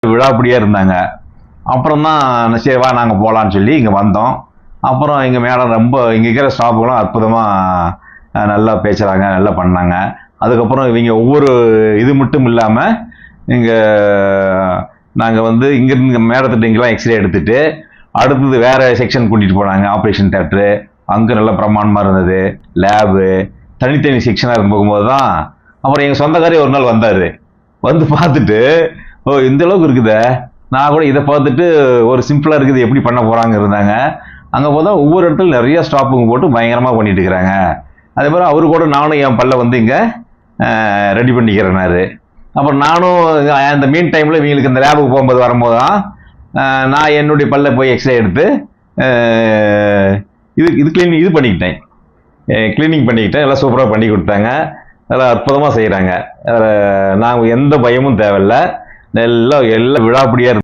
விழாப்படியாக இருந்தாங்க. அப்புறம் தான் சரி வா நாங்கள் போகலான்னு சொல்லி இங்கே வந்தோம். அப்புறம் எங்கள் மேடம் ரொம்ப இங்கே இருக்கிற ஸ்டாஃபுகளும் அற்புதமாக நல்லா பேசுகிறாங்க, நல்லா பண்ணாங்க. அதுக்கப்புறம் இவங்க ஒவ்வொரு இது மட்டும் இல்லாமல் இங்கே நாங்கள் வந்து இங்கேருந்து மேடத்திட்ட இங்கெல்லாம் எக்ஸ்ரே எடுத்துகிட்டு அடுத்தது வேறு செக்ஷன் கூட்டிகிட்டு போனாங்க. ஆப்ரேஷன் தேட்டரு அங்கே நல்ல பிரமாண்டமாக இருந்தது. லேபு தனித்தனி செக்ஷனாக இருந்து போகும்போது தான் அப்புறம் எங்கள் சொந்தக்காரே ஒரு நாள் வந்தார். வந்து பார்த்துட்டு ஓ இந்த அளவுக்கு இருக்குதே, நான் கூட இதை பார்த்துட்டு ஒரு சிம்பிளாக இருக்குது எப்படி பண்ண போகிறாங்க இருந்தாங்க. அங்கே போதா ஒவ்வொரு இடத்துல நிறைய ஸ்டாப்புங்க போட்டு பயங்கரமாக பண்ணிட்டு இருக்கிறாங்க. அதே மாதிரி அவரு கூட நானும் என் பல்ல வந்து இங்கே ரெடி பண்ணிக்கிறேனாரு. அப்புறம் நானும் அந்த மீன் டைமில் இவங்களுக்கு இந்த லேபுக்கு போகும்போது வரும்போது தான் நான் என்னுடைய பல்ல போய் எக்ஸ்ரே எடுத்து இது பண்ணிக்கிட்டேன், கிளீனிங் பண்ணிக்கிட்டேன். எல்லாம் சூப்பராக பண்ணி கொடுத்தாங்க, நல்லா அற்புதமாக செய்கிறாங்க. நாங்கள் எந்த பயமும் தேவையில்லை. எல்லாம் விழாப்படியாக